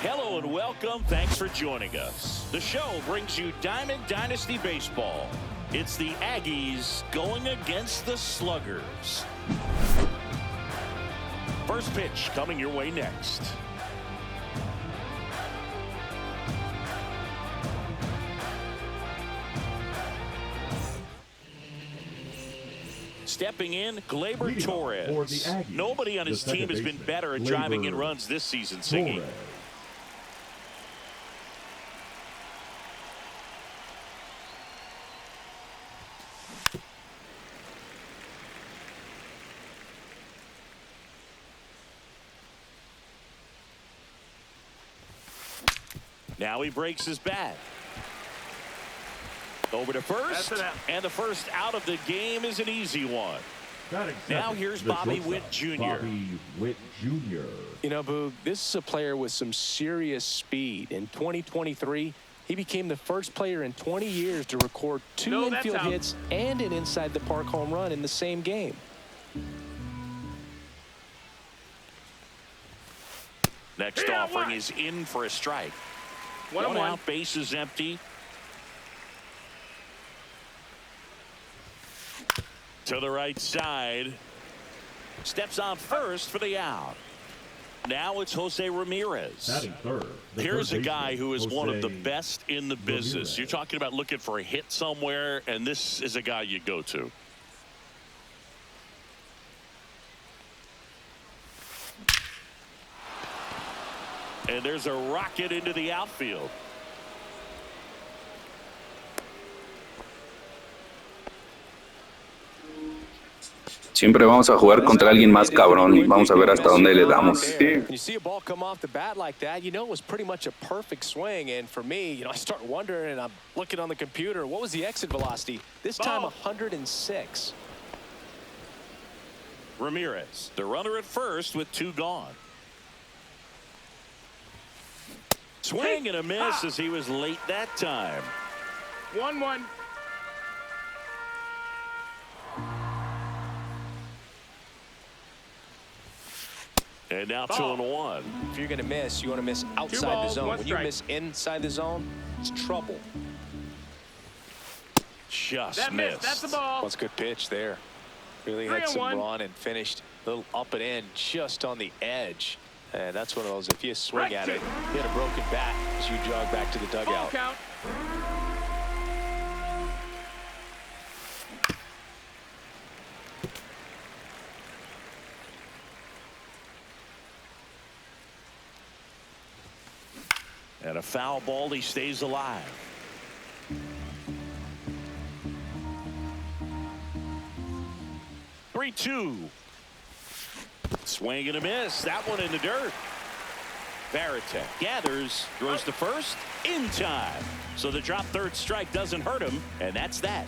Hello and welcome. Thanks for joining us. The show brings you Diamond Dynasty Baseball. It's the Aggies going against the Sluggers. First pitch coming your way next. Stepping in, Gleyber Torres. Nobody on his team has been better at driving in runs this season, Siggy. Now he breaks his bat. Over to first, and the first out of the game is an easy one. Now here's Bobby Witt Jr. You know, Boog, this is a player with some serious speed. In 2023, he became the first player in 20 years to record 2 infield hits and an inside-the-park home run in the same game. Next offering is in for a strike. One out, base is empty. To the right side. Steps on first for the out. Now it's Jose Ramirez. Here's a guy who is one of the best in the business. You're talking about looking for a hit somewhere, and this is a guy you go to. And there's a rocket into the outfield. Siempre vamos a jugar contra alguien más cabrón y vamos a ver hasta dónde le damos. When you see a ball come off the bat like that, you know it was pretty much a perfect swing. And for me, I start wondering, and I'm looking on the computer, what was the exit velocity? This time 106. Ramirez, the runner at first with 2 gone. Swing and a miss as he was late that time. 1-1. And now 2-1. If you're going to miss, you want to miss outside the zone. When you miss inside the zone, it's trouble. Just missed. That's the ball. That's a good pitch there. Really had some run and finished a little up and in just on the edge. And that's one of those, if you swing at it, hit a broken bat as you jog back to the dugout. Count. And a foul ball, he stays alive. Three-two. Swing and a miss. That one in the dirt. Varitek gathers, throws to first in time. So the drop third strike doesn't hurt him, and that's that.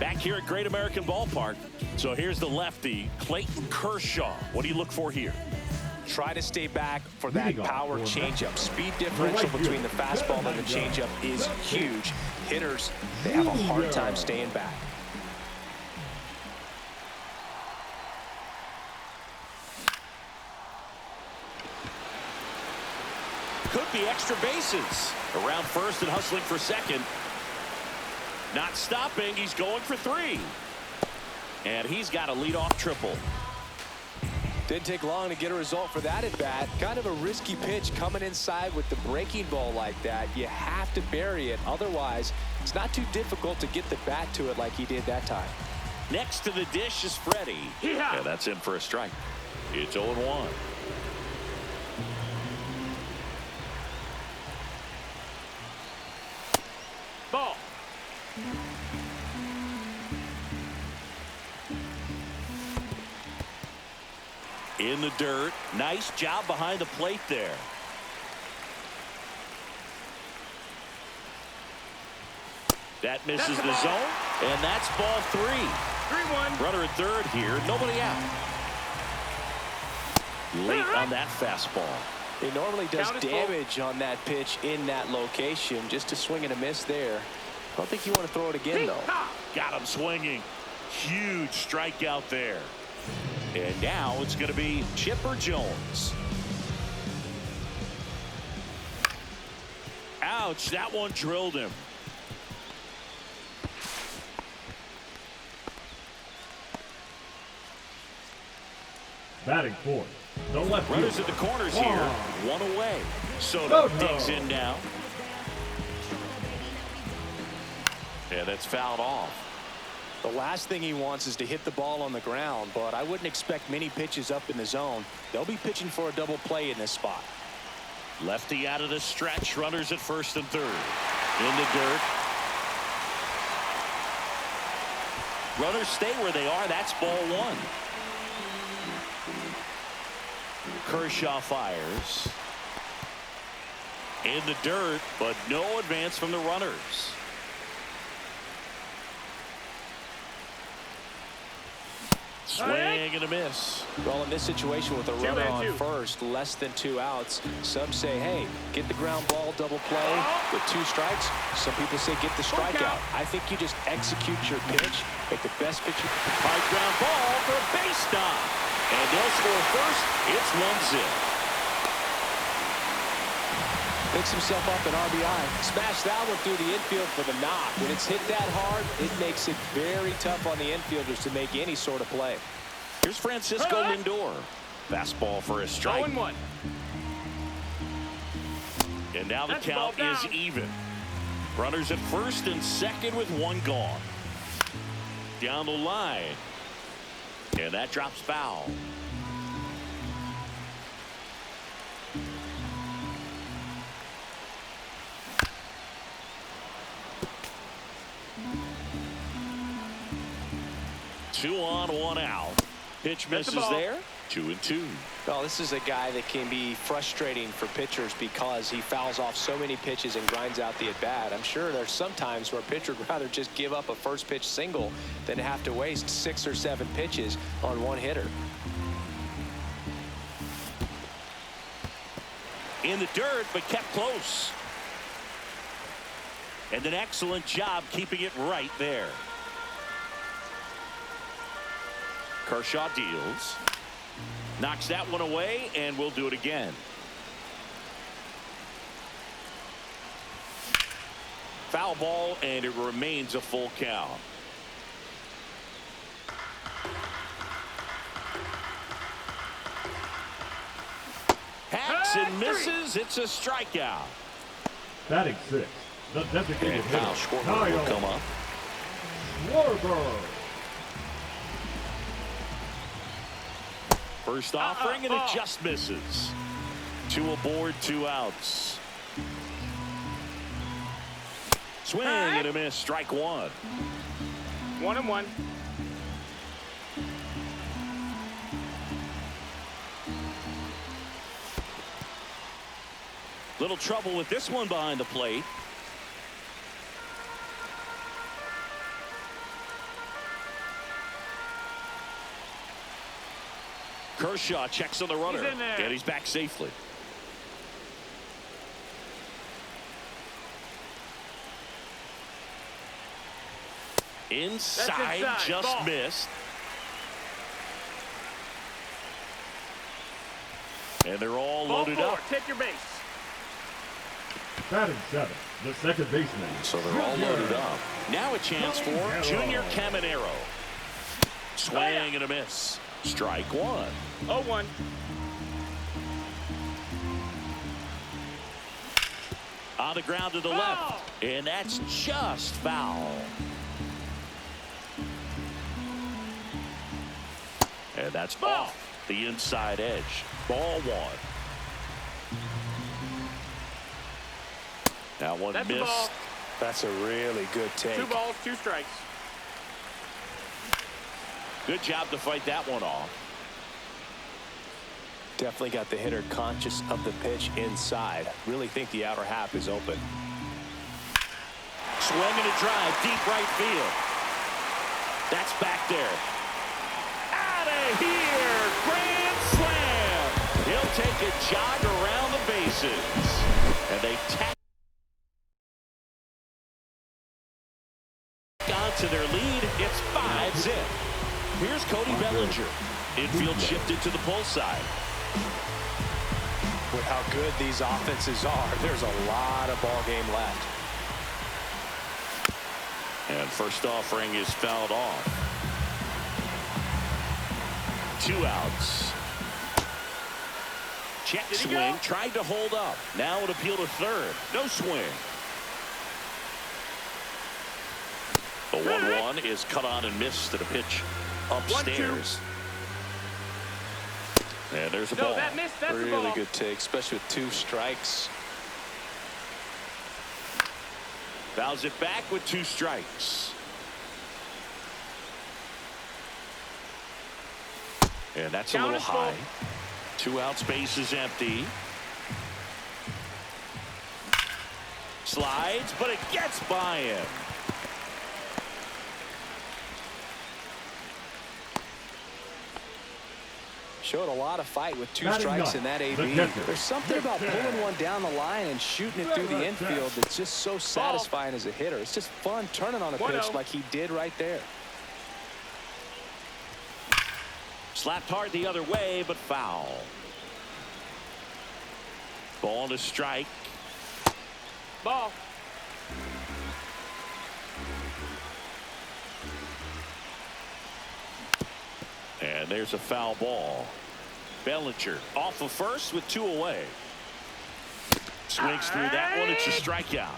Back here at Great American Ballpark. So here's the lefty, Clayton Kershaw. What do you look for here? Try to stay back for that power changeup. Speed differential between the fastball and the changeup is huge. Hitters, they have a hard time staying back. Could be extra bases. Around first and hustling for second. Not stopping. He's going for 3. And he's got a leadoff triple. Didn't take long to get a result for that at bat. Kind of a risky pitch coming inside with the breaking ball like that. You have to bury it. Otherwise, it's not too difficult to get the bat to it like he did that time. Next to the dish is Freddie. Yeah, that's in for a strike. It's 0-1. Ball. In the dirt. Nice job behind the plate there. That misses the zone, and that's ball 3. 3-1. Runner at third here. Nobody out. Late on that fastball. He normally does damage on that pitch in that location. Just a swing and a miss there. I don't think you want to throw it again, though. Got him swinging. huge strikeout there. And now it's going to be Chipper Jones. Ouch, that one drilled him. Batting fourth, the left Runners fielder. at the corners here, one away. Soto digs in now. And that's fouled off. The last thing he wants is to hit the ball on the ground, but I wouldn't expect many pitches up in the zone. They'll be pitching for a double play in this spot. Lefty out of the stretch, runners at first and third. In the dirt. Runners stay where they are. That's ball one. Kershaw fires. In the dirt, but no advance from the runners. Swing and a miss. Well, in this situation with a runner on first, less than 2 outs, some say, hey, get the ground ball, double play with 2 strikes. Some people say get the strikeout. I think you just execute your pitch, make the best pitch you can. High ground ball for a base stop. And they'll score first. It's 1-0. Picks himself up an RBI. Smash that one through the infield for the knock. When it's hit that hard, it makes it very tough on the infielders to make any sort of play. Here's Francisco Lindor. Fastball for a strike. 0-1. And now the count is even. Runners at first and second with 1 gone. Down the line. And that drops foul. Two on, 1 out. Pitch misses there. 2-2. Well, this is a guy that can be frustrating for pitchers because he fouls off so many pitches and grinds out the at-bat. I'm sure there's some times where a pitcher would rather just give up a first pitch single than have to waste 6 or 7 pitches on one hitter. In the dirt, but kept close. And an excellent job keeping it right there. Kershaw deals. Knocks that one away, and we'll do it again. Foul ball, and it remains a full count. Hacks and misses. It's a strikeout. Batting sixth, the designated And Kyle hitter. Schwarber will come up. Schwarber. First offering, and it just misses. 2 aboard, 2 outs. Swing and a miss. Strike 1. 1-1. Little trouble with this one behind the plate. Kershaw checks on the runner, He's in there. and he's back safely. Inside, just ball. missed. And they're all Ball loaded 4. up. Take your base. Batting seventh, the second baseman. So they're all loaded up. Now a chance for Junior Caminero. Swing and a miss. Strike 1. 0-1. On the ground to the left. And that's just foul. And that's off the inside edge. Ball 1. That one That's a missed. ball. That's a really good take. 2 balls, 2 strikes. Good job to fight that one off. Definitely got the hitter conscious of the pitch inside. Really think the outer half is open. Swing and a drive, deep right field. That's back there. Out of here! Grand slam! He'll take a jog around the bases. And they tack on to their lead. It's 5-0. That's it. Here's Cody Bellinger. Infield shifted to the pull side. With how good these offenses are, there's a lot of ball game left. And first offering is fouled off. 2 outs. Check swing, tried to hold up. Now it appeal to third. No swing. The 1-1 is cut on and missed at a pitch upstairs. And there's a ball. No, that missed. That's really a ball. Good take, especially with 2 strikes. Fouls it back with 2 strikes. And that's a little high. 2 outs, base is empty. Slides, but it gets by him. Showed a lot of fight with 2 strikes in that AB. There's something about pulling one down the line and shooting it through the infield that's just so satisfying as a hitter. It's just fun turning on a pitch like he did right there. Slapped hard the other way, but foul. Ball to strike. Ball. And there's a foul ball. Bellinger off of first with 2 away. Swings through that one. It's a strikeout.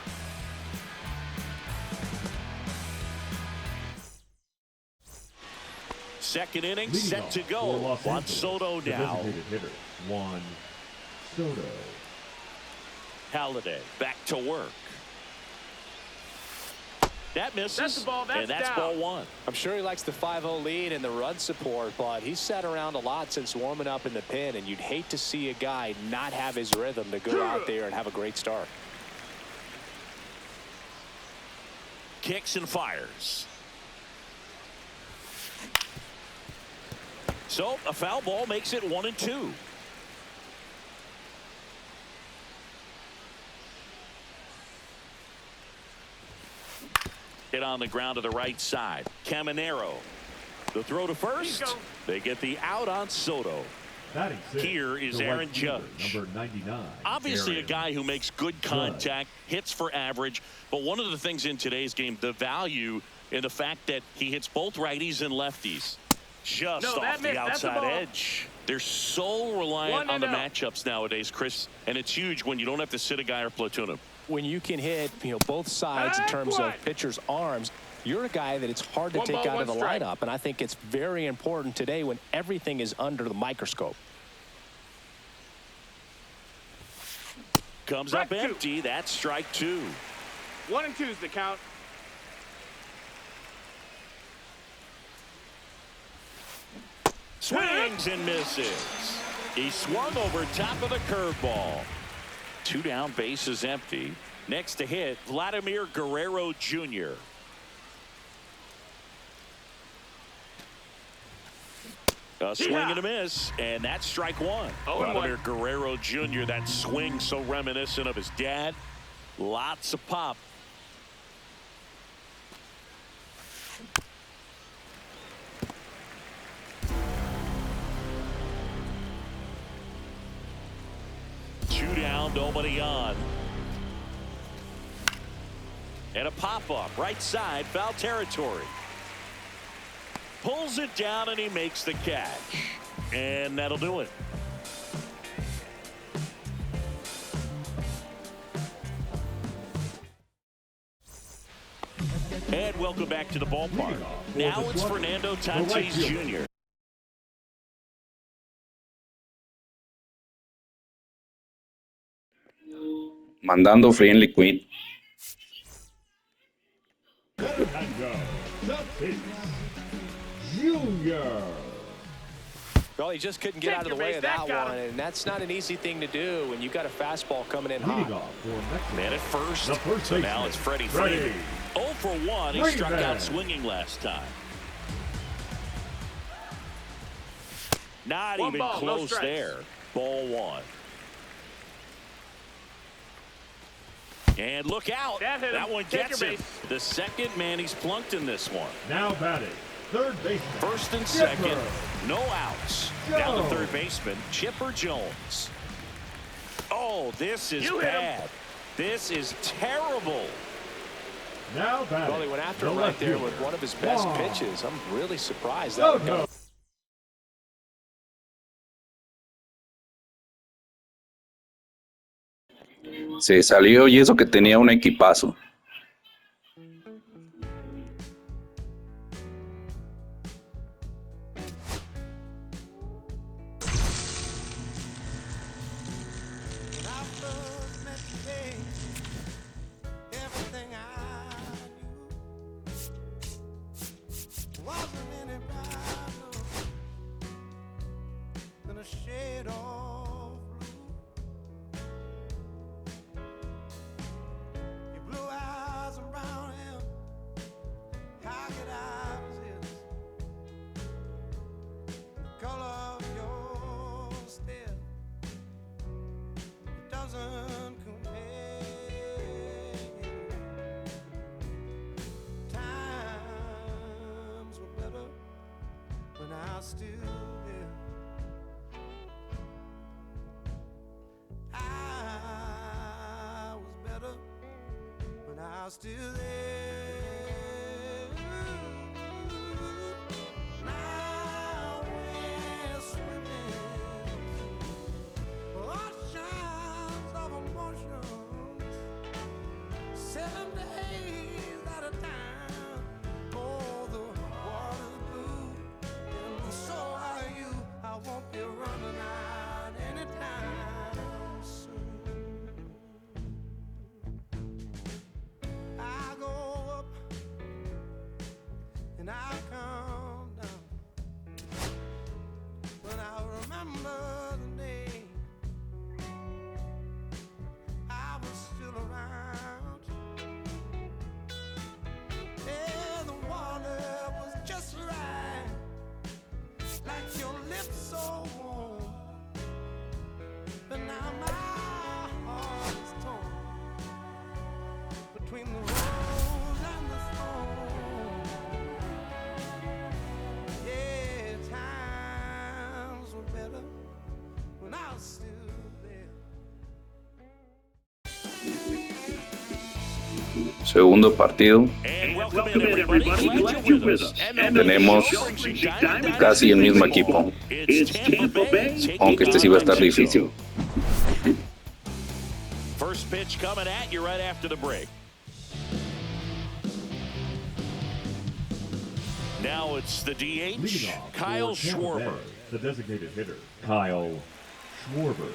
Second inning set to go. Juan Soto now. Hitter, Juan Soto. Halladay back to work. That misses. That's the ball. And that's down. ball 1. I'm sure he likes the 5-0 lead and the run support, but he's sat around a lot since warming up in the pen, and you'd hate to see a guy not have his rhythm to go out there and have a great start. Kicks and fires. So a foul ball makes it 1-2. Hit on the ground to the right side. Caminero. The throw to first. They get the out on Soto. Here is Aaron Judge. Number 99. Obviously Aaron a guy who makes good contact, hits for average. But one of the things in today's game, the value in the fact that he hits both righties and lefties. Just off the outside edge. They're so reliant on the matchups nowadays, Chris. And it's huge when you don't have to sit a guy or platoon him. When you can hit, both sides in terms of pitchers' arms, you're a guy that it's hard to take out of the lineup. And I think it's very important today when everything is under the microscope. Comes up empty. That's strike 2. 1-2 is the count. Swings and misses. He swung over top of the curveball. 2 down, base is empty. Next to hit, Vladimir Guerrero Jr. A swing and a miss, and that's strike 1. Vladimir Guerrero Jr., that swing so reminiscent of his dad. Lots of pop. Nobody on. And a pop-up right side, foul territory. Pulls it down and he makes the catch. And that'll do it. And welcome back to the ballpark. Now it's Fernando Tatis Jr. Mandando free and liquid. Junior. Well, he just couldn't get out of the way of that one, and that's not an easy thing to do when you got a fastball coming in hot. Man at first, so now it's Freddie Freeman. 0 for 1. He struck out swinging last time. Not even close there. Ball 1. And look out. That one gets him. The second man he's plunked in this one. Now batting, Third baseman. First and second, no outs. Now the third baseman, Chipper Jones. Oh, this is bad. This is terrible. Now batting. Well, he went after him right there with one of his best pitches. I'm really surprised that No, would come. no. Se salió y eso que tenía un equipazo. Still there. Now we're swimming oceans of emotions, 7 days at a time. Oh, the water's blue, and so are you. I won't be running out anytime soon. I go up and I come down, but I remember the day I was still around. Yeah, the water was just right, like your lips so warm. But now my heart is torn between the rose and the thorn. Yeah, times were better when I was still there. Segundo partido. And welcome in, everybody. Glad you're with us. Tenemos casi el mismo equipo, It's Tampa Bay, aunque este sí va a estar difícil. First pitch coming at you right after the break. Now it's the DH, Leading off Kyle for Tampa Schwarber. Bay, the designated hitter, Kyle Schwarber.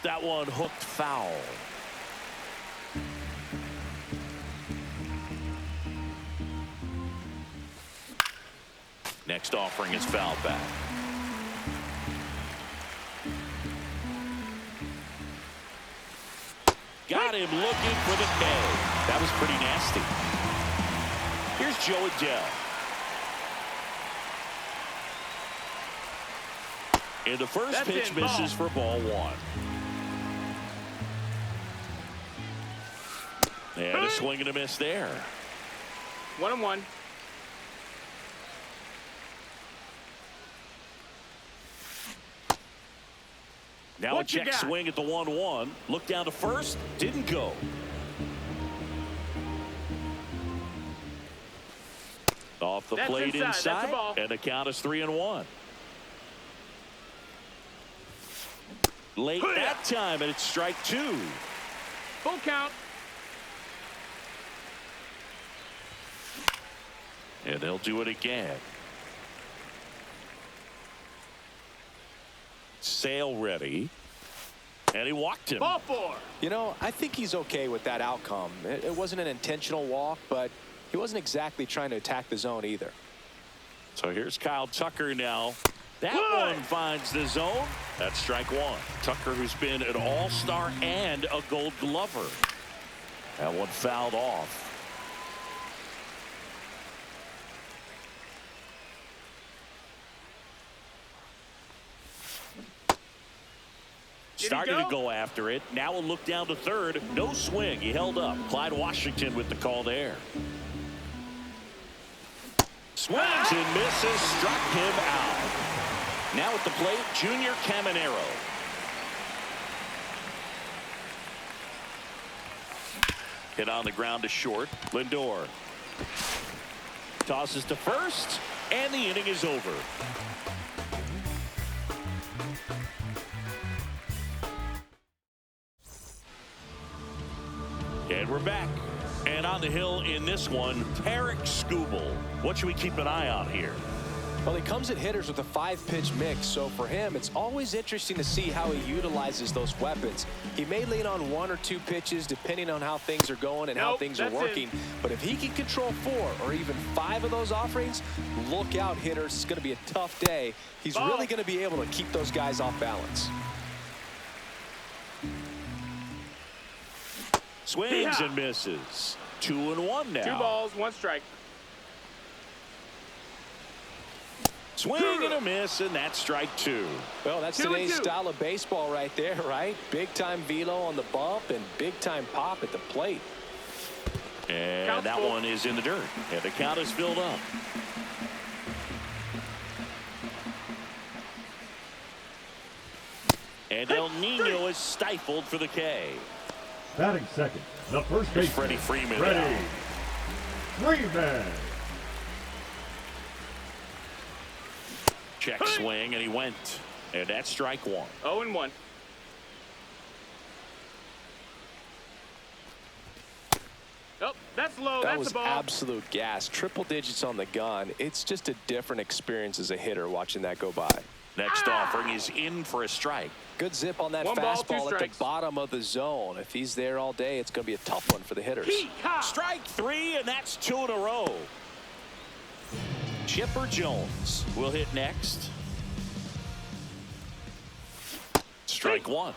That one hooked foul. Next offering is foul back. Got him looking for the K. That was pretty nasty. Here's Joe Adele. And the first pitch misses for ball one. And a swing and a miss there. 1-1. Now a check swing at the 1-1. Look down to first. Didn't go. Off the plate inside. And the count is 3-1. Late that time, and it's strike two. Full count. And they'll do it again. Sale ready. And he walked him. Ball four. You know, I think he's okay with that outcome. It wasn't an intentional walk, but he wasn't exactly trying to attack the zone either. So here's Kyle Tucker now. That one finds the zone. That's strike one. Tucker, who's been an all-star and a Gold Glover. That one fouled off. Started to go after it. Now a look down to third. No swing. He held up. Clyde Washington with the call there. Swings and misses. Struck him out. Now at the plate, Junior Caminero. Hit on the ground to short. Lindor tosses to first, and the inning is over. And we're back. And on the hill in this one, Tarek Skubal. What should we keep an eye on here? Well, he comes at hitters with a 5-pitch mix, so for him, it's always interesting to see how he utilizes those weapons. He may lean on 1 or 2 pitches depending on how things are going and how things are working. But if he can control 4 or even 5 of those offerings, look out, hitters. It's going to be a tough day. He's really going to be able to keep those guys off balance. Swings and misses. 2-1 now. 2 balls, 1 strike. Swing and a miss, and that's strike 2. Well, that's today's style of baseball right there, right? Big-time velo on the bump and big-time pop at the plate. And that one is in the dirt, and the count is filled up. And El Nino is stifled for the K. Batting second, the first baseman, Freddie Freeman. Freddie Freeman. Check swing, and he went. And that's strike 1. 0-1. Oh, that's low. That That's was a ball. absolute gas. Triple digits on the gun. It's just a different experience as a hitter watching that go by. Next offering is in for a strike. Good zip on that 1 ball, 2 fastball at the strikes. bottom of the zone. If he's there all day, it's going to be a tough one for the hitters. Strike 3, and that's 2 in a row. Chipper Jones will hit next. Strike 1.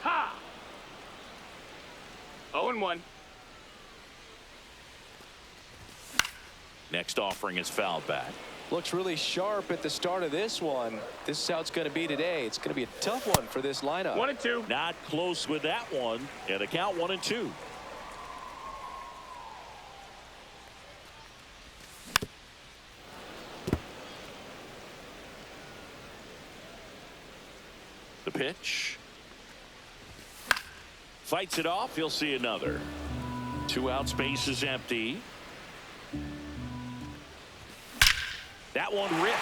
0-1. Next offering is fouled back. Looks really sharp at the start of this one. This is how it's going to be today. It's going to be a tough one for this lineup. 1-2. Not close with that one. And a count 1-2. The pitch. Fights it off. He'll see another. 2 out. Space is empty. That one ripped.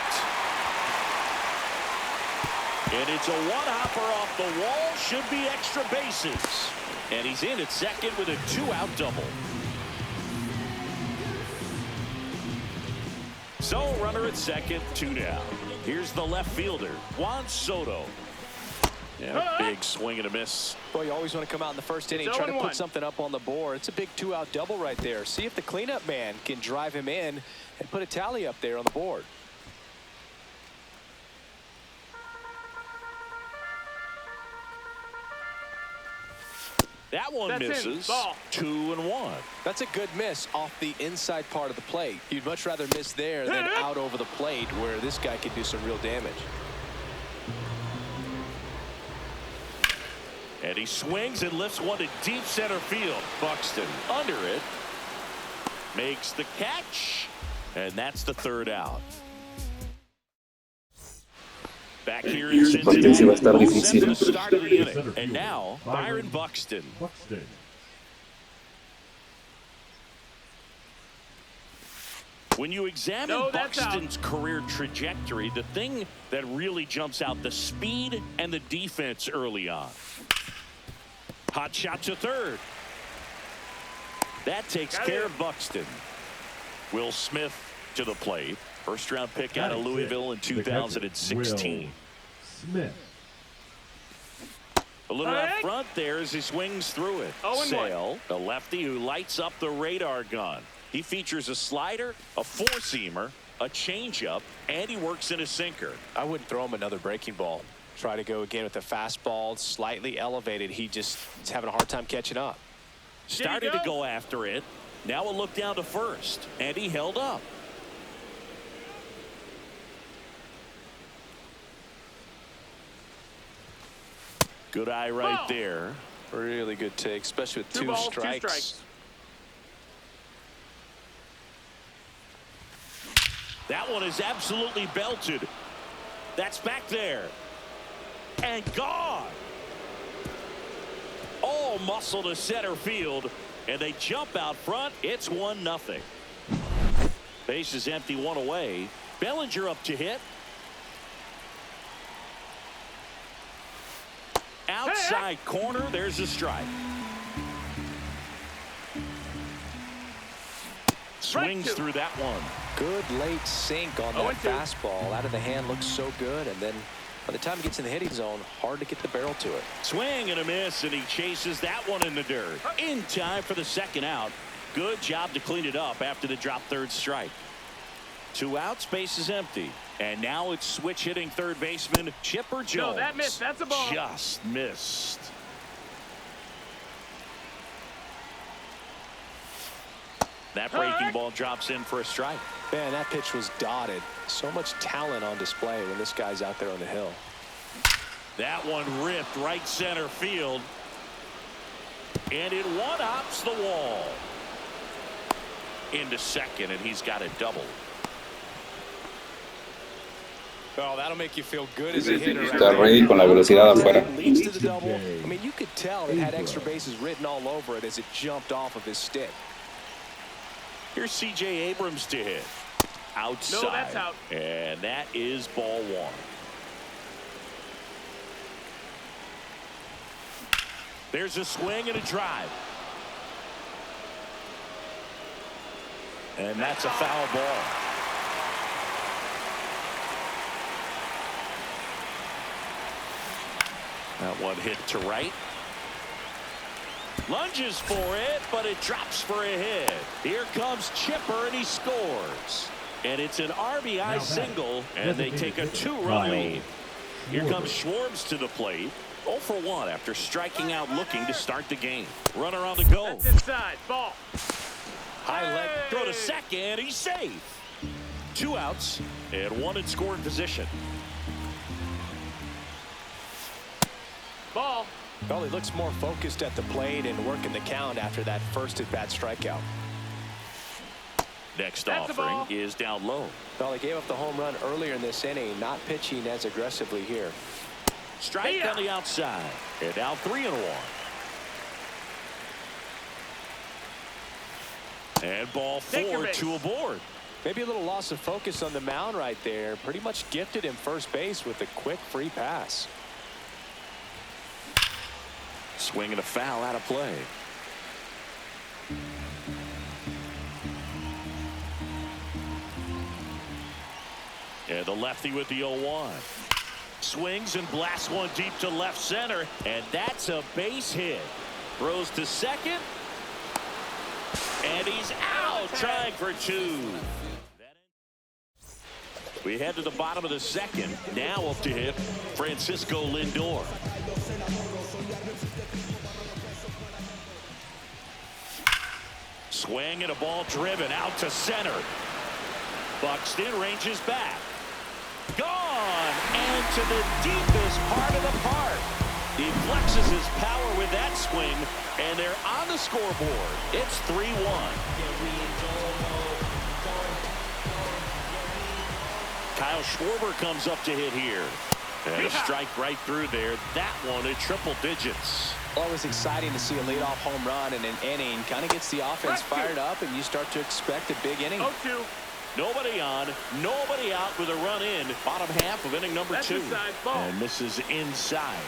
And it's a one-hopper off the wall. Should be extra bases. And he's in at second with a 2-out double. So runner at second, 2 down. Here's the left fielder, Juan Soto. Yeah, big swing and a miss. Boy, you always want to come out in the first inning, try to put something up on the board. It's a big 2-out double right there. See if the cleanup man can drive him in and put a tally up there on the board. That one misses. 2-1. That's a good miss off the inside part of the plate. You'd much rather miss there than out over the plate where this guy could do some real damage. And he swings and lifts one to deep center field. Buxton under it. Makes the catch. And that's the 3rd out. Back here in Cincinnati. Va a estar difícil. The start of the inning. And now, Byron Buxton. When you examine Buxton's career trajectory, the thing that really jumps out, the speed and the defense early on. Hot shot to third. That takes care of Buxton. Will Smith to the plate. First round pick out of Louisville in 2016. Smith. A little out front there as he swings through it. Sale, the lefty who lights up the radar gun. He features a slider, a 4-seamer, a changeup, and he works in a sinker. I wouldn't throw him another breaking ball. Try to go again with the fastball, slightly elevated. He just is having a hard time catching up. Started to go after it. Now a look down to first, and he held up. Good eye right there. Really good take, especially with Two balls, 2 strikes. strikes. That one is absolutely belted. That's back there. And gone. All muscle to center field. And they jump out front. It's 1-0. Base is empty, 1 away. Bellinger up to hit. Outside corner. There's a strike. Swings through that one. Good late sink on that fastball. Out of the hand, looks so good. And then by the time he gets in the hitting zone, hard to get the barrel to it. Swing and a miss, and he chases that one in the dirt. In time for the second out. Good job to clean it up after the drop third strike. 2 outs, base is empty. And now it's switch hitting third baseman Chipper Jones. No, that missed. That's a ball. Just missed. That breaking ball drops in for a strike. Man, that pitch was dotted. So much talent on display when this guy's out there on the hill. That one ripped right center field. And it one-ups the wall. Into second, and he's got a double. Oh, that'll make you feel good as a hitter. Está ready con la velocidad afuera. Leads to the double. I mean, you could tell it had extra bases written all over it as it jumped off of his stick. Here's C.J. Abrams to hit. Outside. No, that's out. And that is ball 1. There's a swing and a drive. And that's a foul ball. That one hit to right. Lunges for it, but it drops for a hit. Here comes Chipper, and he scores. And it's an RBI single, and they take a 2-run lead. Here comes Schwartz to the plate. 0 for 1 after striking out looking to start the game. Runner on the go. That's inside. Ball. High leg throw to second. He's safe. 2 outs and 1 in scoring position. Ball. Well, he looks more focused at the plate and working the count after that first at-bat strikeout. Next That's offering is down low. Well, they gave up the home run earlier in this inning, not pitching as aggressively here. Strike on the outside. And now 3-1. And ball 4, 2 aboard. Maybe a little loss of focus on the mound right there. Pretty much gifted him first base with a quick free pass. Swing and a foul out of play. And the lefty with the 0-1. Swings and blasts one deep to left center. And that's a base hit. Throws to second. And he's out trying for 2. We head to the bottom of the second. Now up to hit Francisco Lindor. Swing and a ball driven out to center. Buxton ranges back. Gone and to the deepest part of the park. He flexes his power with that swing, and they're on the scoreboard. It's 3-1. Kyle Schwarber comes up to hit here. And a strike right through there. That one at triple digits. Well, it was exciting to see a leadoff home run in an inning. Kind of gets the offense fired up, and you start to expect a big inning. 0-2. Nobody on, nobody out with a run in. Bottom half of inning number 2. And misses inside.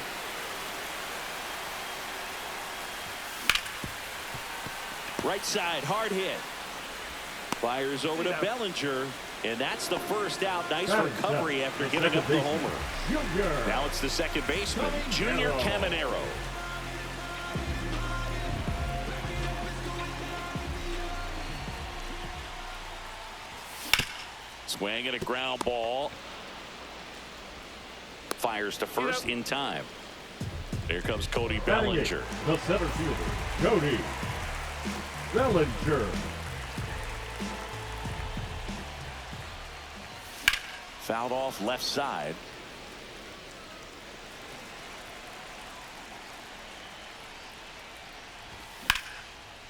Right side, hard hit. Fires over to Bellinger. And that's the first out. Nice recovery after giving up the homer. Now it's the second baseman, Junior Caminero. Swing and a ground ball. Fires to first in time. Here comes Cody Bellinger. The center fielder, Cody Bellinger. Fouled off left side.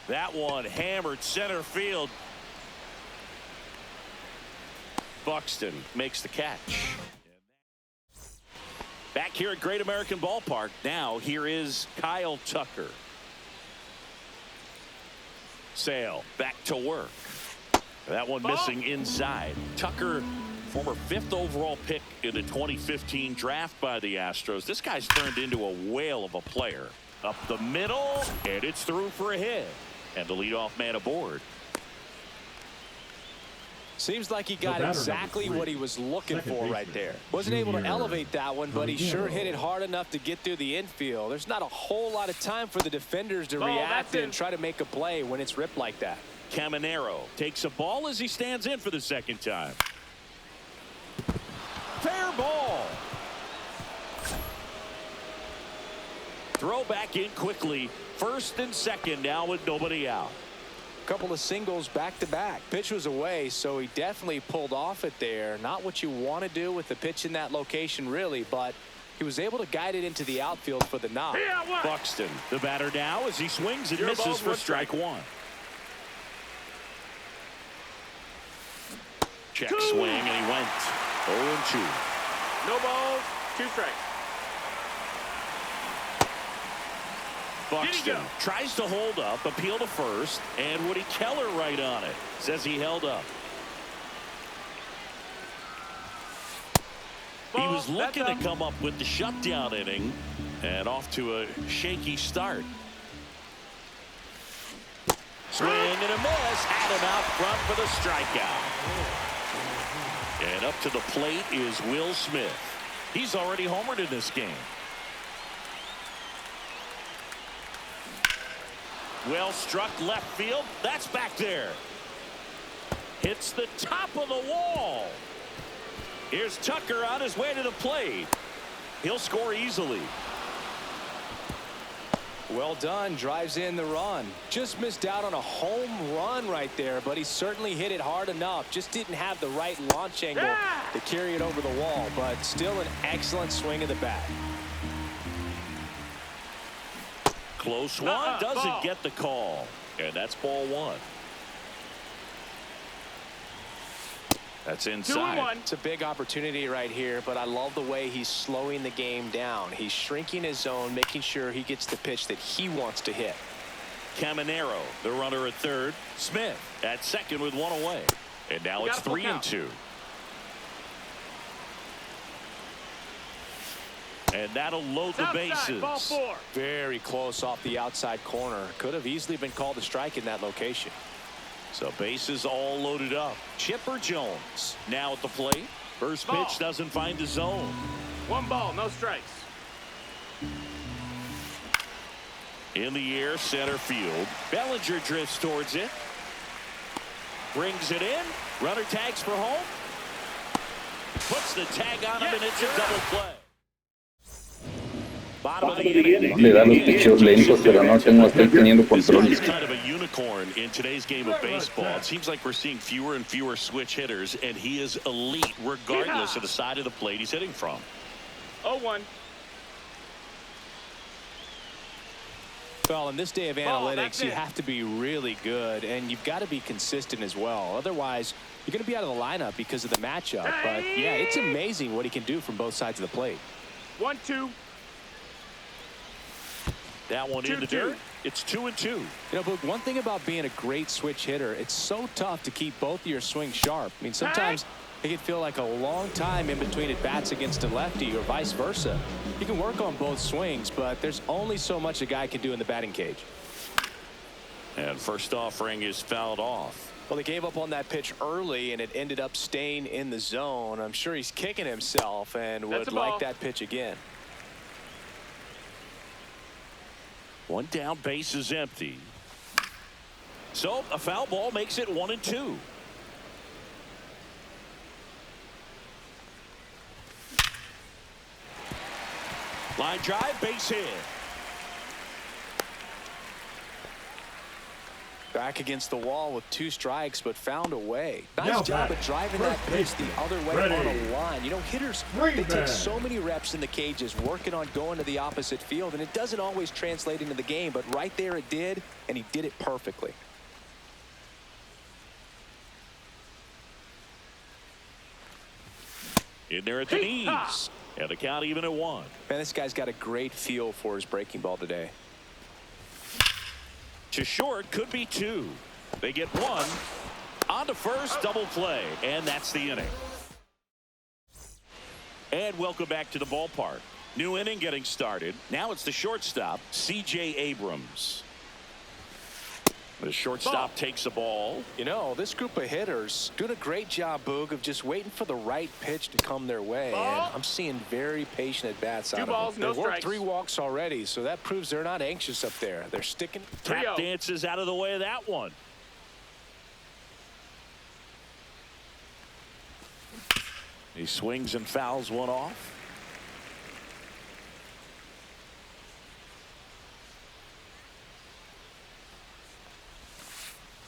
That one hammered center field. Buxton makes the catch. Back here at Great American Ballpark. Now here is Kyle Tucker. Sale back to work. That one missing inside. Tucker, former 5th overall pick in the 2015 draft by the Astros. This guy's turned into a whale of a player. Up the middle, and it's through for a hit. And the leadoff man aboard. Seems like he got exactly what he was looking for right there. Wasn't able to elevate that one, but he sure hit it hard enough to get through the infield. There's not a whole lot of time for the defenders to react and try to make a play when it's ripped like that. Caminero takes a ball as he stands in for the second time. Fair ball. Throw back in quickly. First and second now with nobody out. Couple of singles back to back. Pitch was away, so he definitely pulled off it there. Not what you want to do with the pitch in that location, really, but he was able to guide it into the outfield for the knock. Buxton, the batter now, as he swings and misses for strike one. Check swing, and he went 0-2. No balls, 2 strikes. Buxton tries to hold up, appeal to first, and Woody Keller right on it. Says he held up. He was looking to come up with the shutdown inning, and off to a shaky start. Swing and a miss. Had him out front for the strikeout. And up to the plate is Will Smith. He's already homered in this game. Well struck left field. That's back there. Hits the top of the wall. Here's Tucker on his way to the plate. He'll score easily. Well done. Drives in the run. Just missed out on a home run right there, but he certainly hit it hard enough. Just didn't have the right launch angle to carry it over the wall, but still an excellent swing of the bat. Close one, doesn't get the call, and that's ball one. That's inside. It's a big opportunity right here, but I love the way he's slowing the game down. He's shrinking his zone, making sure he gets the pitch that he wants to hit. Caminero, the runner at third. Smith at second with one away, and now it's 3-2. And that'll load the bases. Ball 4. Very close off the outside corner. Could have easily been called a strike in that location. So bases all loaded up. Chipper Jones now at the plate. First pitch doesn't find the zone. 1 ball, no strikes. In the air, center field. Bellinger drifts towards it. Brings it in. Runner tags for home. Puts the tag on him, and it's a double play. Le da los picheos lentos, pero no estoy teniendo control. He's kind of a unicorn in today's game of baseball. It seems like we're seeing fewer and fewer switch hitters, and he is elite regardless of the side of the plate he's hitting from. 0-1. Well, in this day of analytics, you have to be really good, and you've got to be consistent as well. Otherwise, you're going to be out of the lineup because of the matchup. But, yeah, it's amazing what he can do from both sides of the plate. 1-2. That one in the dirt. It's 2-2. You know, but one thing about being a great switch hitter, it's so tough to keep both of your swings sharp. I mean, sometimes it can feel like a long time in between at bats against a lefty or vice versa. You can work on both swings, but there's only so much a guy can do in the batting cage. And first offering is fouled off. Well, they gave up on that pitch early, and it ended up staying in the zone. I'm sure he's kicking himself and would like that pitch again. One down, base is empty. So a foul ball makes it 1-2. Line drive, base hit. Back against the wall with 2 strikes, but found a way. Nice job of driving that pitch the other way on a line. You know, hitters, they take so many reps in the cages working on going to the opposite field, and it doesn't always translate into the game, but right there it did, and he did it perfectly. In there at the knees. And the count even at 1. Man, this guy's got a great feel for his breaking ball today. To short, could be 2. They get 1. On to first, double play. And that's the inning. And welcome back to the ballpark. New inning getting started. Now it's the shortstop, C.J. Abrams. The shortstop takes the ball. You know, this group of hitters doing a great job, Boog, of just waiting for the right pitch to come their way. And I'm seeing very patient at-bats out of them. 2 balls, no strikes. They've worked 3 walks already, so that proves they're not anxious up there. They're sticking. Tap dances out of the way of that one. He swings and fouls one off.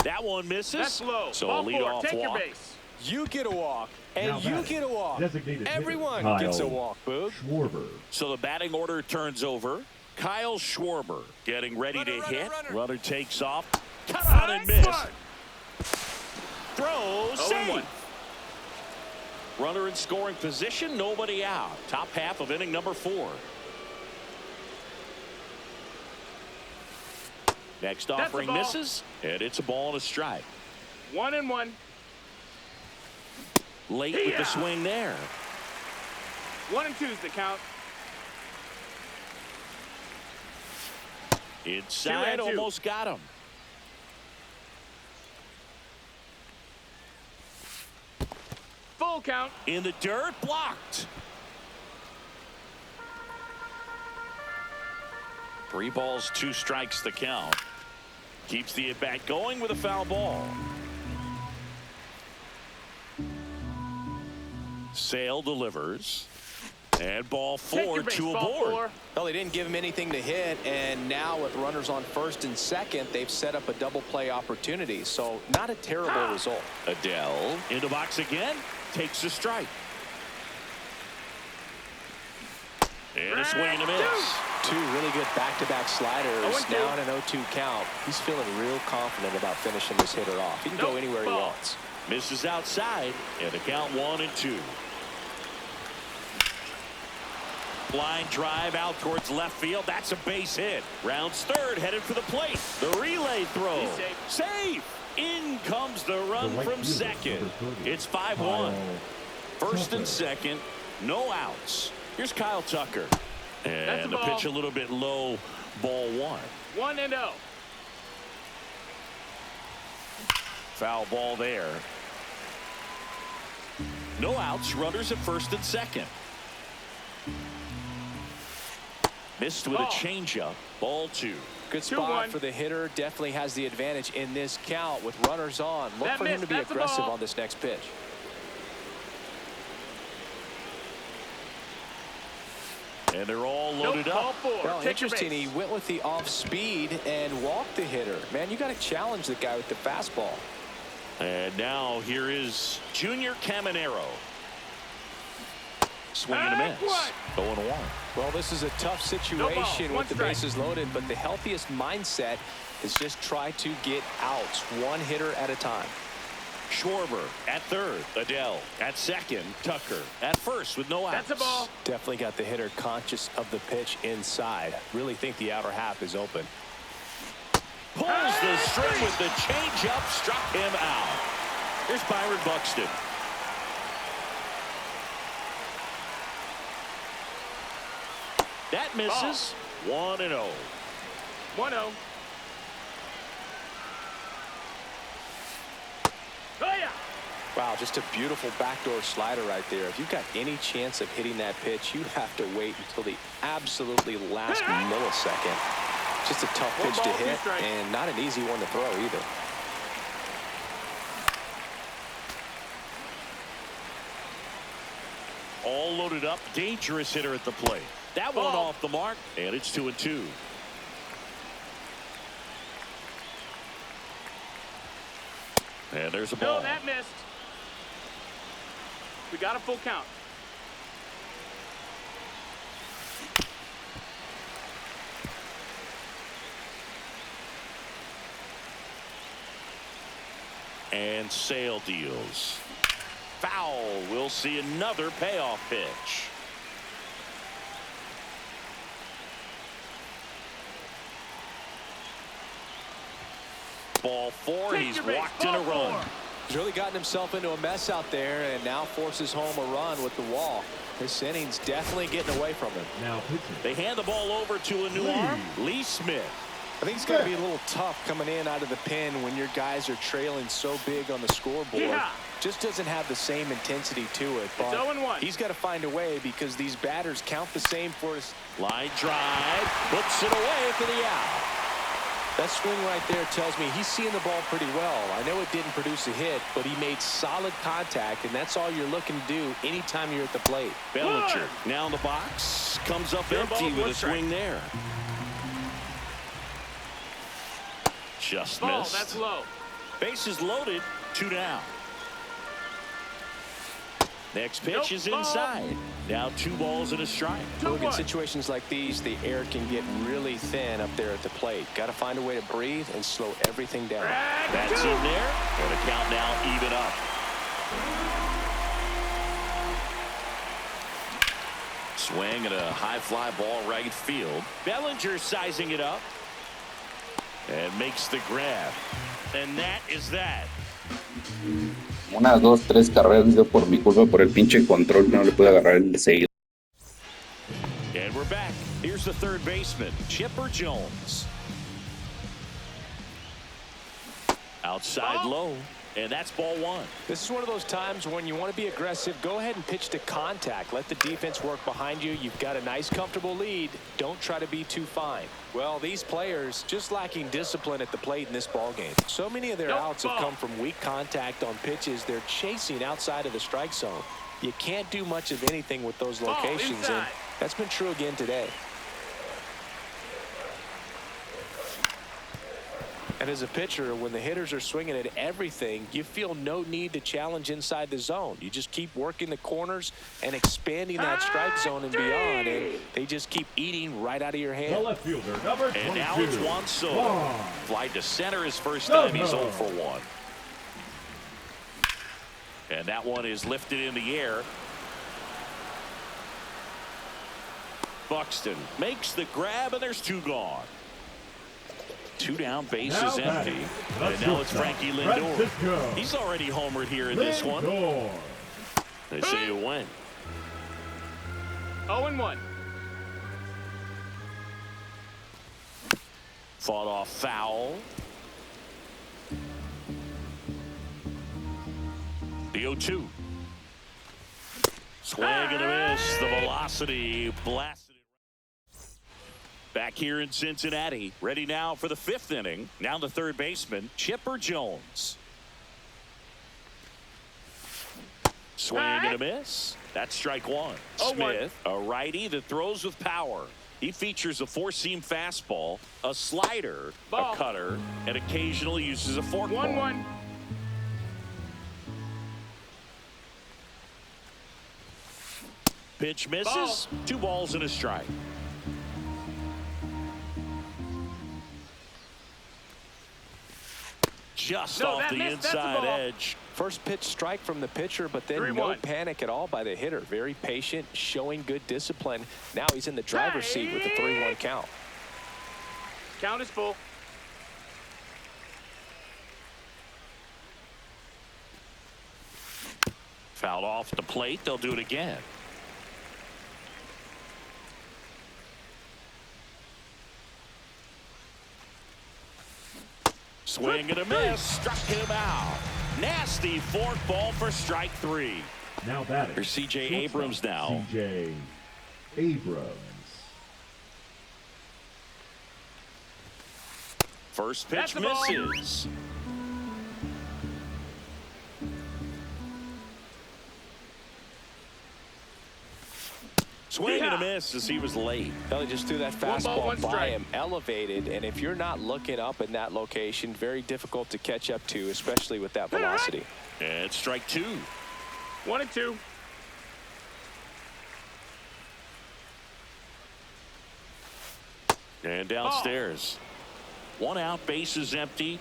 That one misses. That's low. So Ball a leadoff Take walk. your base. You get a walk, and you get a walk. Everyone gets a walk, Boog. Schwarber. So the batting order turns over. Kyle Schwarber getting ready to hit. Runner takes off. Cut out and miss. Throws. Save. Runner in scoring position. Nobody out. Top half of inning number 4. Next offering misses, and it's a ball and a strike. 1-1. Late with the swing there. 1-2 is the count. Inside, almost got him. Full count. In the dirt, blocked. 3 balls, 2 strikes the count. Keeps the at-bat going with a foul ball. Sale delivers. And ball 4, 2 aboard. Well, they didn't give him anything to hit, and now with runners on first and second, they've set up a double play opportunity. So not a terrible result. Adele in the box again. Takes a strike. And a swing and a miss. 2 really good back-to-back sliders. Now in an 0-2 count. He's feeling real confident about finishing this hitter off. He can go anywhere he wants. Misses outside, and the count 1-2. Line drive out towards left field. That's a base hit. Rounds third, headed for the plate. The relay throw. Safe. In comes the run from second. It's 5-1. First and second, no outs. Here's Kyle Tucker. And the pitch a little bit low, ball 1. 1-0. Foul ball there. No outs, runners at first and second. Missed with a changeup, ball 2. Good spot for the hitter. Definitely has the advantage in this count with runners on. Look for him to be aggressive on this next pitch. And they're all loaded up. Well, interesting. He went with the off speed and walked the hitter. Man, you got to challenge the guy with the fastball. And now here is Junior Caminero. Swing and a miss. 0-1. Well, this is a tough situation with the bases loaded, but the healthiest mindset is just try to get outs, 1 hitter at a time. Schwarber at third. Adele at second. Tucker at first with no outs. That's a ball. Definitely got the hitter conscious of the pitch inside. Really think the outer half is open. Pulls the string with the changeup. Struck him out. Here's Byron Buxton. That misses. 1-0. 1-0. Wow, just a beautiful backdoor slider right there. If you've got any chance of hitting that pitch, you have to wait until the absolutely last millisecond. Just a tough pitch to hit and not an easy one to throw either. All loaded up. Dangerous hitter at the plate. That one off the mark, and it's 2-2. And there's a ball. No, that missed. We got a full count. And Sale deals. Foul. We'll see another payoff pitch. Ball 4. He's walked in a run. He's really gotten himself into a mess out there and now forces home a run with the wall. This inning's definitely getting away from him. Now pitching. They hand the ball over to a new arm, Lee Smith. I think it's going to be a little tough coming in out of the pen when your guys are trailing so big on the scoreboard. Yeah. Just doesn't have the same intensity to it. But 0-1. he's got to find a way because these batters count the same for his. Line drive, puts it away for the out. That swing right there tells me he's seeing the ball pretty well. I know it didn't produce a hit, but he made solid contact, and that's all you're looking to do anytime you're at the plate. Bellinger now in the box, comes up empty with a swing there. Just Ball, missed. that's low. Bases loaded, 2 down. Next pitch is inside. Now 2 balls and a strike. Look, in situations like these, the air can get really thin up there at the plate. Got to find a way to breathe and slow everything down. That's in there, and the count now even up. Swing and a high fly ball right field. Bellinger sizing it up and makes the grab. And that is that. 1, 2, 3 carreras por mi culpa, por el pinche control que no le pude agarrar el seguido. And we're back. Here's the third baseman, Chipper Jones. Outside low, and that's ball 1. This is one of those times when you want to be aggressive. Go ahead and pitch to contact. Let the defense work behind you. You've got a nice, comfortable lead. Don't try to be too fine. Well, these players just lacking discipline at the plate in this ball game. So many of their outs have come from weak contact on pitches they're chasing outside of the strike zone. You can't do much of anything with those locations, and that's been true again today. And as a pitcher, when the hitters are swinging at everything, you feel no need to challenge inside the zone. You just keep working the corners and expanding that strike zone and beyond, and they just keep eating right out of your hand. The left fielder, number 22. And now it's Juan Soto. Fly to center his first time. He's 0 for 1. And that one is lifted in the air. Buxton makes the grab, and there's 2 gone. 2 down, base is empty. And now it's Frankie Lindor. He's already homered here in this one. They say a win. 0-1. Fought off foul. The 0-2. Swing and a miss. The velocity blasted. Back here in Cincinnati, ready now for the 5th inning. Now the third baseman, Chipper Jones. Swing and a miss. That's strike 1. Smith, a righty that throws with power. He features a 4-seam fastball, a slider, a cutter, and occasionally uses a forkball. 1-1. Pitch misses. 2 balls and a strike. Just off the inside edge. First pitch strike from the pitcher, but then no panic at all by the hitter. Very patient, showing good discipline. Now he's in the driver's seat with the 3-1 count. Count is full. Fouled off the plate. They'll do it again. Swing and a miss. Struck him out. Nasty fork ball for strike 3. Now batting. Here's C.J. Abrams now. C.J. Abrams. First pitch misses. Swing and a miss as he was late. Well, he just threw that fastball by him, elevated, and if you're not looking up in that location, very difficult to catch up to, especially with that velocity. And strike 2. 1-2. And downstairs. 1 out, bases empty.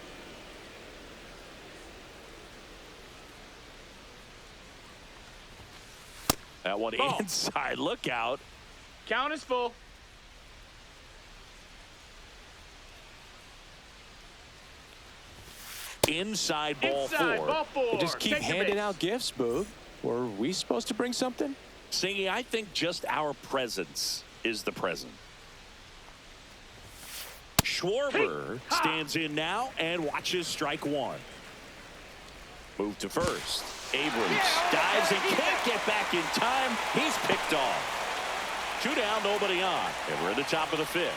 That one inside. Look out. Count is full. Inside ball 4. Ball 4. They just keep handing out gifts, Boog. Were we supposed to bring something? Singy, I think just our presence is the present. Schwarber stands in now and watches strike 1. Move to first. Abrams dives and can't get back in time. He's picked off. 2 down, nobody on. And we're at the top of the 5th.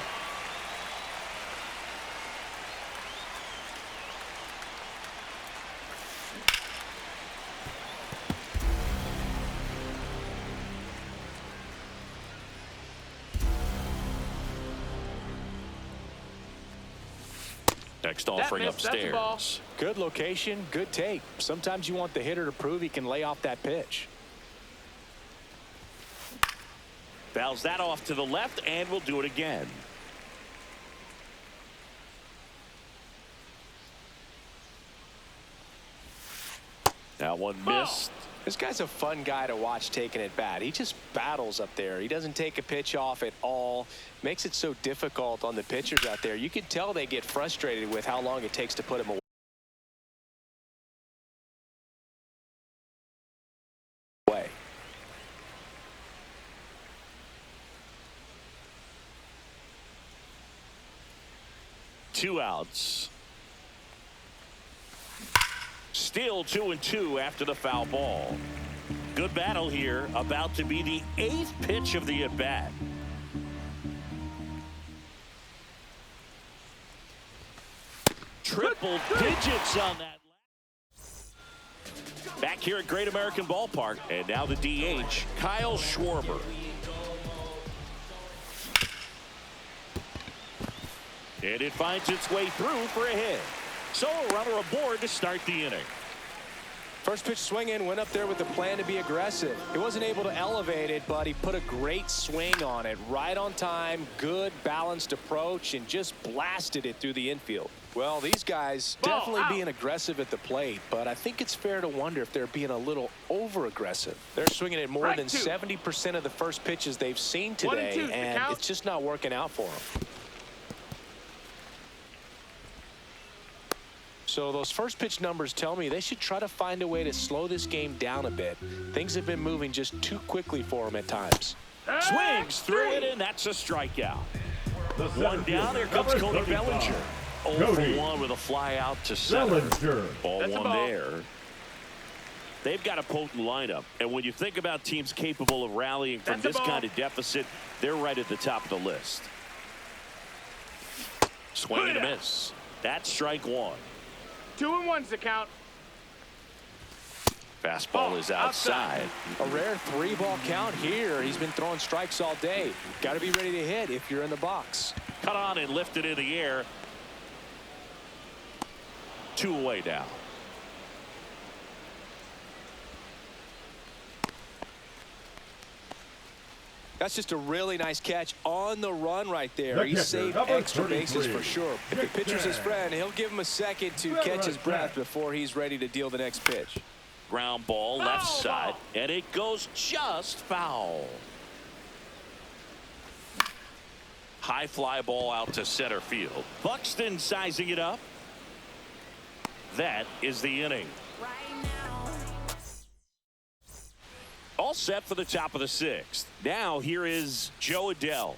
Next offering upstairs. Good location, good take. Sometimes you want the hitter to prove he can lay off that pitch. Fouls that off to the left, and we'll do it again. That one missed. This guy's a fun guy to watch taking at bat. He just battles up there. He doesn't take a pitch off at all. Makes it so difficult on the pitchers out there. You can tell they get frustrated with how long it takes to put him away. 2 outs. Still 2-2 after the foul ball. Good battle here. About to be the 8th pitch of the at-bat. Triple digits on that. Back here at Great American Ballpark. And now the DH, Kyle Schwarber. And it finds its way through for a hit. So a runner aboard to start the inning. First pitch swing in, went up there with a plan to be aggressive. He wasn't able to elevate it, but he put a great swing on it. Right on time, good balanced approach, and just blasted it through the infield. Well, these guys definitely being aggressive at the plate, but I think it's fair to wonder if they're being a little over-aggressive. They're swinging at more than 70% of the first pitches they've seen today, and it's just not working out for them. So those first pitch numbers tell me they should try to find a way to slow this game down a bit. Things have been moving just too quickly for them at times. Swings through it, and that's a strikeout. 1 down. Here comes Cody Bellinger. 0 for 1 with a fly out to center. Ball 1 there. They've got a potent lineup, and when you think about teams capable of rallying from this kind of deficit, they're right at the top of the list. Swing and a miss. That's strike 1. 2-1's the count. Fastball is outside. A rare 3-ball count here. He's been throwing strikes all day. Got to be ready to hit if you're in the box. Cut on and lifted in the air. 2 away now. That's just a really nice catch on the run right there. He saved extra bases for sure. If the pitcher's his friend, he'll give him a second to catch his breath before he's ready to deal the next pitch. Ground ball left side, and it goes just foul. High fly ball out to center field. Buxton sizing it up. That is the inning. All set for the top of the 6th. Now here is Joe Adell.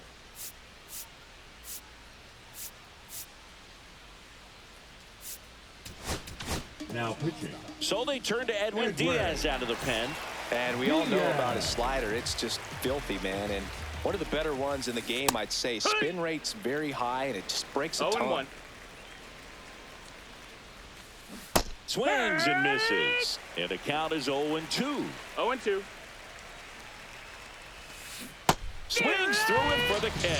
Now pitching. So they turn to Edwin Diaz out of the pen. And we all know about his slider. It's just filthy, man. And one of the better ones in the game, I'd say. Spin rate's very high, and it just breaks a ton. 0-1. Swings and misses. And the count is 0-2. 0-2. Swings through it for the K.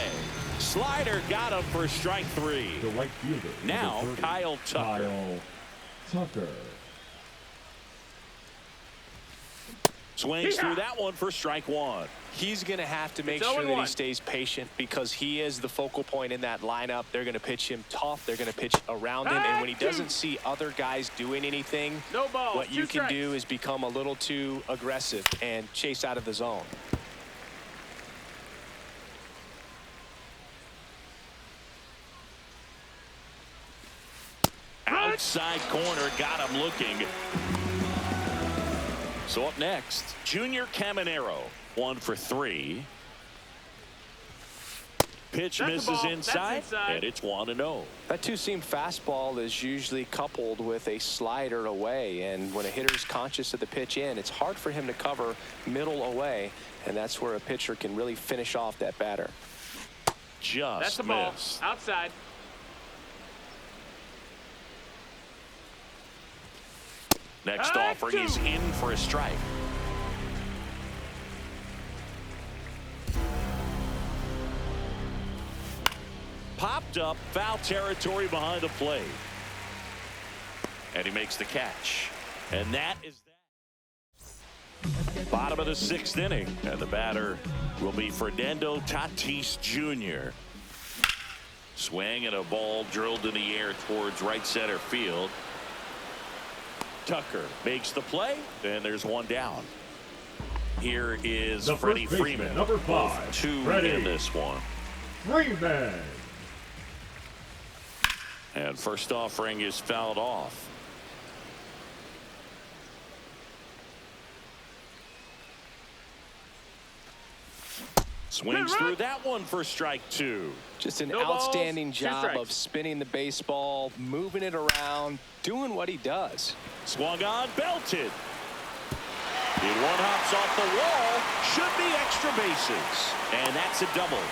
Slider got him for strike 3. The right fielder. Now, 30, Kyle Tucker. Kyle Tucker. Swings through that one for strike 1. He's going to have to make sure that he stays patient because he is the focal point in that lineup. They're going to pitch him tough. They're going to pitch around him. And when he doesn't see other guys doing anything, what you can do is become a little too aggressive and chase out of the zone. Outside corner, got him looking. So up next, Junior Caminero, 1 for 3. Pitch misses inside, and it's 1-0. That two-seam fastball is usually coupled with a slider away, and when a hitter's conscious of the pitch in, it's hard for him to cover middle away, and that's where a pitcher can really finish off that batter. Just the ball. missed. Outside. Next offering is in for a strike. Popped up, foul territory behind the plate. And he makes the catch. And that is that. Bottom of the 6th inning. And the batter will be Fernando Tatis Jr. Swing and a ball drilled in the air towards right center field. Tucker makes the play, and there's one down. Here is Freddie Freeman, number 5, 2 in this one. Freeman. And first offering is fouled off. Swings through that one for strike 2. Just an outstanding job of spinning the baseball, moving it around, doing what he does. Swung on, belted. The one hops off the wall. Should be extra bases. And that's a double.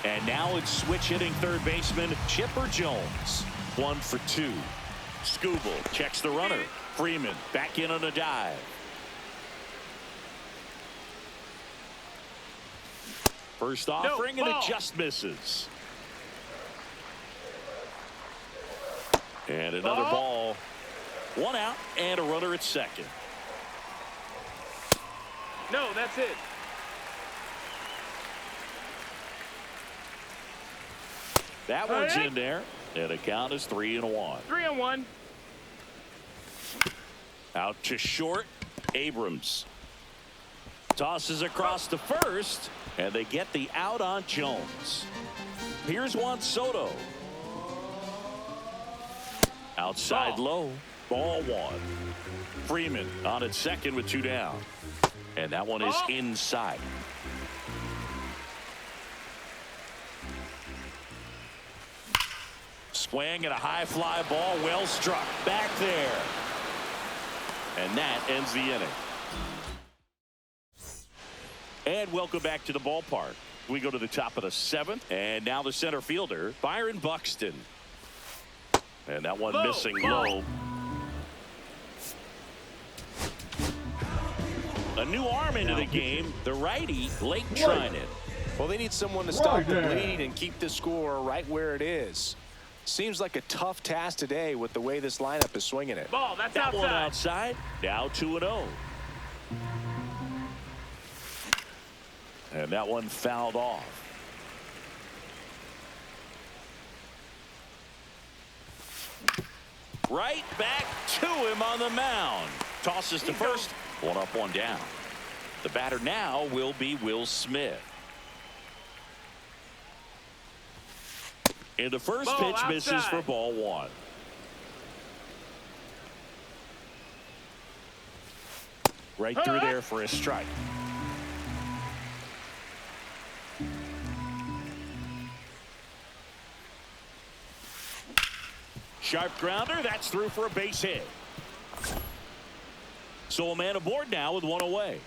And now it's switch hitting third baseman Chipper Jones. 1 for 2. Skubal checks the runner. Freeman back in on a dive. First offering, and it just misses. And another ball. 1 out and a runner at second. No, that's it. That one's in there, and the count is 3-1. 3-1. Out to short, Abrams tosses across to first, and they get the out on Jones. Here's Juan Soto. Outside low, ball 1. Freeman on at second with 2 down. And that one is inside. Swing and a high fly ball, well struck. Back there. And that ends the inning. And welcome back to the ballpark. We go to the top of the 7th, and now the center fielder, Byron Buxton. And that one missing low. A new arm into the game, the righty, Blake Trinan. Well, they need someone to stop the bleed and keep the score right where it is. Seems like a tough task today with the way this lineup is swinging it. Ball, that's that outside. One outside, now 2-0. And that one fouled off. Right back to him on the mound. Tosses to first. 1 up, 1 down. The batter now will be Will Smith. And the first pitch misses for ball 1. Right through there for a strike. Sharp grounder, that's through for a base hit. So a man aboard now with 1 away.